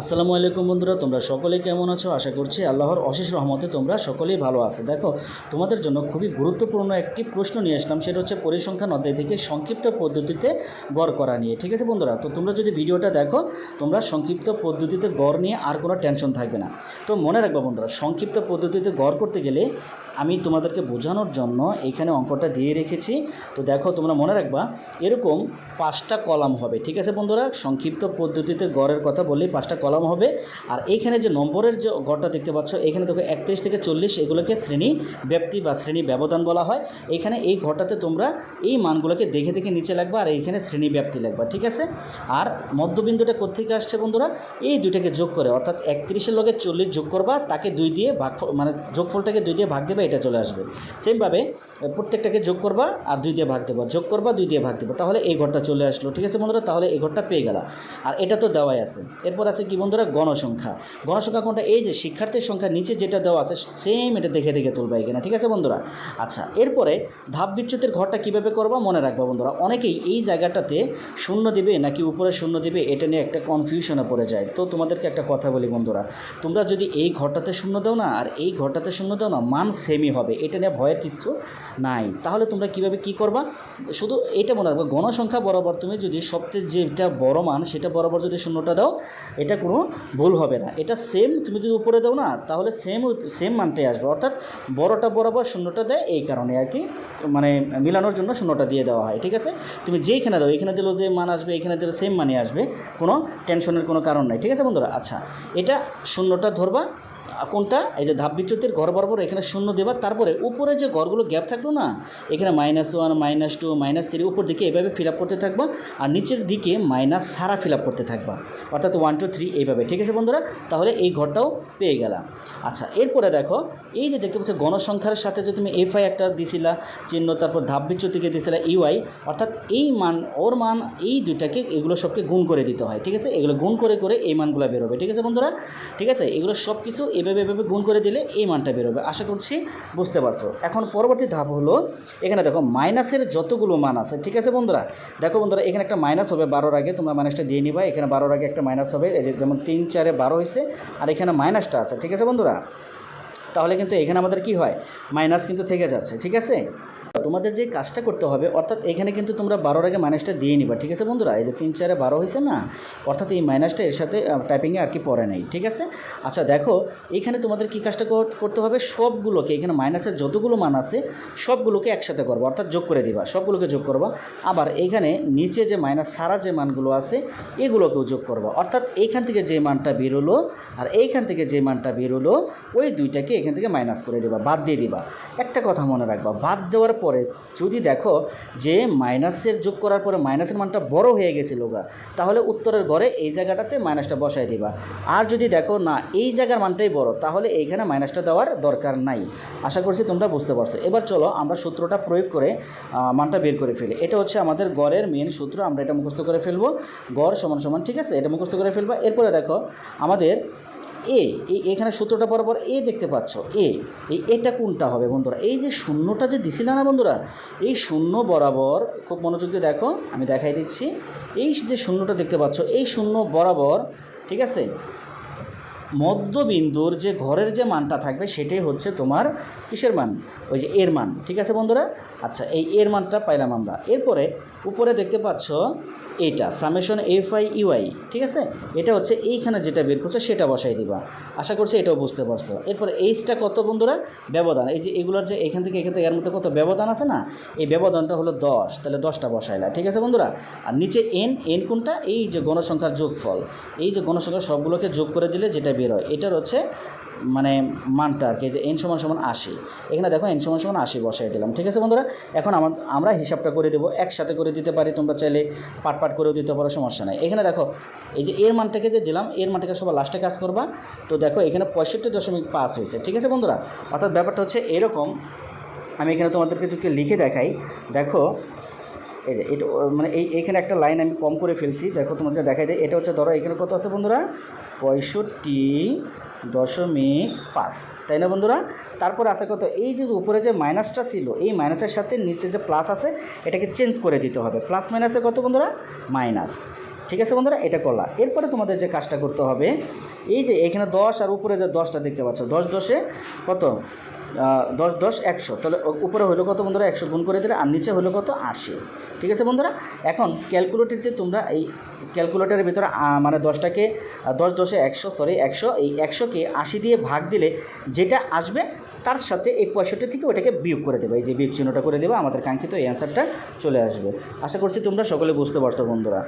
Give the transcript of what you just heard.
আসসালামু আলাইকুম বন্ধুরা, তোমরা সকলেই কেমন আছো? আশা করছি আল্লাহর অশেষ রহমতে তোমরা সকলেই ভালো আছো। দেখো, তোমাদের জন্য খুবই গুরুত্বপূর্ণ একটি প্রশ্ন নিয়ে আসলাম, সেটা হচ্ছে পরিসংখ্যান অধ্যায় থেকে সংক্ষিপ্ত পদ্ধতিতে গড় করা নিয়ে। ঠিক আছে বন্ধুরা, তো তোমরা যদি ভিডিওটা দেখো, তোমরা সংক্ষিপ্ত পদ্ধতিতে গড় নিয়ে আর কোনো টেনশন থাকবে না। তো মনে রাখবা বন্ধুরা, সংক্ষিপ্ত পদ্ধতিতে গড় করতে গেলে আমি তোমাদেরকে বোঝানোর জন্য এখানে অঙ্কটা দিয়ে রেখেছি। তো দেখো, তোমরা মনে রাখবা এরকম 5টা কলাম হবে। ঠিক আছে বন্ধুরা, সংক্ষিপ্ত পদ্ধতিতে গড়ের কথা বললেই 5টা কলাম হবে। আর এইখানে যে নম্বরের যে গড়টা দেখতে পাচ্ছ, এখানে দেখো 31 থেকে 40, এগুলোকে শ্রেণী ব্যাপ্তি বা শ্রেণী ব্যবধান বলা হয়। এখানে এই ঘরটাতে তোমরা এই মানগুলোকে দেখে দেখে নিচে লাগবা, আর এইখানে শ্রেণী ব্যাপ্তি লাগবা। ঠিক আছে, আর মধ্যবিন্দুটা কোত্থেকে আসছে বন্ধুরা? এই দুইটাকে যোগ করে, অর্থাৎ 31-এর লগে 40 যোগ করবা, তাকে 2 দিয়ে ভাগ, মানে যোগফলটাকে 2 দিয়ে ভাগ দেবে, এটা চলে আসবে। সেমভাবে প্রত্যেকটাকে যোগ করবা আর 2 দিয়ে ভাগ দেবো, যোগ করবা 2 দিয়ে ভাগ দেবো, তাহলে এই ঘরটা চলে আসলো। ঠিক আছে বন্ধুরা, তাহলে এই ঘরটা পেয়ে গেলা। আর এটা তো দেওয়াই আছে। এরপর আছে কি বন্ধুরা? গণসংখ্যা। গণসংখ্যা কোনটা? এই যে শিক্ষার্থীর সংখ্যা নিচে যেটা দেওয়া আছে সেম এটা দেখে দেখে তুলবা এখানে। ঠিক আছে বন্ধুরা, আচ্ছা, এরপরে ধাপ বিচ্যুতির ঘরটা কীভাবে করবা মনে রাখবা বন্ধুরা। অনেকেই এই জায়গাটাতে শূন্য দিবে নাকি উপরে শূন্য দিবে, এটা নিয়ে একটা কনফিউশনে পড়ে যায়। তো তোমাদেরকে একটা কথা বলি বন্ধুরা, তোমরা যদি এই ঘরটাতে শূন্য দাও না আর এই ঘরটাতে শূন্য দাও না, মান সেমই হবে, এটা নিয়ে ভয়ের কিছু নাই। তাহলে তোমরা কীভাবে কী করবা, শুধু এটা মনে রাখবে, গণসংখ্যা বরাবর তুমি যদি সবচেয়ে যেটা বড় মান সেটা বরাবর যদি শূন্যটা দাও, এটা কোনো ভুল হবে না। এটা সেম, তুমি যদি উপরে দাও না তাহলে সেম মানটাই আসবে, অর্থাৎ বড়টা বরাবর শূন্যটা দেয়, এই কারণে আর কি, মানে মিলানোর জন্য শূন্যটা দিয়ে দেওয়া হয়। ঠিক আছে, তুমি যেইখানে দাও, এখানে দিলেও যে মান আসবে, এখানে দিলে সেম মানই আসবে, কোনো টেনশনের কোনো কারণ নাই। ঠিক আছে বন্ধুরা, আচ্ছা, এটা শূন্যটা ধরবা কোনটা? এই যে ধাপ বিচ্যুতির ঘর বরাবর এখানে শূন্য দেবা, তারপরে উপরে যে ঘরগুলো গ্যাপ থাকলো না, এখানে -1, -2, -3 উপর দিকে এভাবে ফিল আপ করতে থাকবা, আর নিচের দিকে মাইনাস ছাড়া ফিল আপ করতে থাকবা, অর্থাৎ 1 2 3 এইভাবে। ঠিক আছে বন্ধুরা, তাহলে এই ঘরটাও পেয়ে গেলাম। আচ্ছা, এরপরে দেখো, এই যে দেখতে পাচ্ছ গণসংখ্যার সাথে যে তুমি FI একটা দিছিলা চিহ্ন, তারপর ধাপ বিচ্যুতিকে দিছিলা UI, অর্থাৎ এই মান ওর মান, এই দুইটাকে এগুলো সবকে গুণ করে দিতে হয়। ঠিক আছে, এগুলো গুণ করে করে এই মানগুলো বেরোবে। ঠিক আছে বন্ধুরা, ঠিক আছে, এগুলো সব কিছু এভাবে গুণ করে দিলে এই মানটা বেরোবে। আশা করছি বুঝতে পারছো। এখন পরবর্তী ধাপ হলো, এখানে দেখো মাইনাসের যতগুলো মান আছে। ঠিক আছে বন্ধুরা, দেখো বন্ধুরা, এখানে একটা মাইনাস হবে 12-র আগে, তোমরা মাইনাসটা দিয়ে নিবা। এখানে 12-র আগে একটা মাইনাস হবে, এই যে যেমন 3 4 12 হয়েছে, আর এখানে মাইনাসটা আছে। ঠিক আছে বন্ধুরা, তাহলে কিন্তু এখানে আমাদের কি হয়, মাইনাস কিন্তু থেকে যাচ্ছে। ঠিক আছে, তোমাদের যে কাজটা করতে হবে, অর্থাৎ এখানে কিন্তু তোমরা 12-র আগে মাইনাসটা দিয়ে নিবা। ঠিক আছে বন্ধুরা, এই যে 3 4 12 হয়েছে না, অর্থাৎ এই মাইনাসটা এর সাথে টাইপিংয়ে আর কি পড়ে নেই। ঠিক আছে, আচ্ছা, দেখো এখানে তোমাদের কি কাজটা করতে হবে, সবগুলোকে, এখানে মাইনাসের যতগুলো মান আছে সবগুলোকে একসাথে করবা, অর্থাৎ যোগ করে দিবা, সবগুলোকে যোগ করবা। আবার এইখানে নিচে যে মাইনাস ছাড়া যে মানগুলো আছে এগুলোকেও যোগ করবা, অর্থাৎ এইখান থেকে যে মানটা বেরোলো আর এইখান থেকে যে মানটা বেরোলো, ওই দুইটাকে এখান থেকে মাইনাস করে দেবা, বাদ দিয়ে দিবা। একটা কথা মনে রাখবা, বাদ দেওয়ার পরে যদি দেখো যে মাইনাসের যোগ করার পরে মাইনাসের মানটা বড় হয়ে গেছিল গা, তাহলে উত্তরের ঘরে এই জায়গাটাতে মাইনাসটা বসায় দিবা। আর যদি দেখো না এই জায়গার মানটাই বড়, তাহলে এইখানে মাইনাসটা দেওয়ার দরকার নাই। আশা করছি তোমরা বুঝতে পারছো। এবার চলো আমরা সূত্রটা প্রয়োগ করে মানটা বের করে ফেলি। এটা হচ্ছে আমাদের গড়ের মেন সূত্র, আমরা এটা মুখস্থ করে ফেলবো, গড় সমান সমান। ঠিক আছে, এটা মুখস্থ করে ফেলবা। এরপরে দেখো আমাদের এখানে সূত্রটা বরাবর দেখতে পাচ্ছ, এটা কোনটা হবে বন্ধুরা? এই যে শূন্যটা যে দিছিল না বন্ধুরা, এই শূন্য বরাবর, খুব মনোযোগ দিয়ে দেখো, আমি দেখাই দিচ্ছি। এই যে শূন্যটা দেখতে পাচ্ছ, এই শূন্য বরাবর, ঠিক আছে, মধ্যবিন্দুর যে ঘরের যে মানটা থাকবে সেটাই হচ্ছে তোমার কিসের মান? ওই যে এর মান। ঠিক আছে বন্ধুরা, আচ্ছা, এই এর মানটা পাইলাম আমরা। এরপরে উপরে দেখতে পাচ্ছ এইটা সামেশন FI UI। ঠিক আছে, এটা হচ্ছে এইখানে যেটা বের করছো সেটা বসাই দিবা। আশা করছি এটাও বুঝতে পারছো। এরপরে এইচটা কত বন্ধুরা? ব্যবধান। এই যে এগুলোর যে এখান থেকে এর মধ্যে কত ব্যবধান আছে না, এই ব্যবধানটা হলো 10, তাহলে 10টা বসাইলা। ঠিক আছে বন্ধুরা, আর নিচে এন কোনটা? এই যে গণসংখ্যার যোগফল, এই যে গণসংখ্যার সবগুলোকে যোগ করে দিলে যেটা বের হয় এটার হচ্ছে মানে মানটা আর কি, যে n = 80। এখানে দেখো n = 80 বসাই দিলাম। ঠিক আছে বন্ধুরা, এখন আমরা হিসাবটা করে দেবো, একসাথে করে দিতে পারি, তোমরা চাইলে পাট করেও দিতে পারো, সমস্যা নাই। এখানে দেখো এই যে এর মানটাকে যে দিলাম, এর মানটাকে সবার লাস্টে কাজ করবা। তো দেখো এখানে 65.5 হয়েছে। ঠিক আছে বন্ধুরা, অর্থাৎ ব্যাপারটা হচ্ছে এরকম। আমি এখানে তোমাদেরকে যদি লিখে দেখাই, দেখো এই যে এটা মানে এইখানে একটা লাইন আমি কম করে ফেলছি, দেখো তোমাদেরকে দেখাই দেয়। এটা হচ্ছে ধরো এখানে কত আছে বন্ধুরা? 65.5, তাই না বন্ধুরা? তারপর আছে কত? এই যে উপরে যে মাইনাসটা ছিল, এই মাইনাসের সাথে নিচে যে প্লাস আছে এটাকে চেঞ্জ করে দিতে হবে। প্লাস মাইনাসে কত বন্ধুরা? মাইনাস। ঠিক আছে বন্ধুরা, এটা করলা। এরপরে তোমাদের যে কাজটা করতে হবে, এই যে এখানে 10 আর উপরে যে 10টা দেখতে পাচ্ছ, 10 10-এ কত, 10 10 100, তাহলে উপরে হলো কত বন্ধুরা, 100 গুণ করে দিলে, আর নিচে হলো কত, 80। ঠিক আছে বন্ধুরা, এখন ক্যালকুলেটরতে তোমরা এই ক্যালকুলেটরের ভিতরে মানে 10টাকে 10 10-এ 100, সরি 100, এই 100কে 80 দিয়ে ভাগ দিলে যেটা আসবে তার সাথে এই 65 থেকে ওটাকে বিয়োগ করে দেবে, এই যে বিয়োগ চিহ্নটা করে দেবে, আমাদের কাঙ্ক্ষিত এই অ্যান্সারটা চলে আসবে। আশা করছি তোমরা সকলে বুঝতে পারছো বন্ধুরা।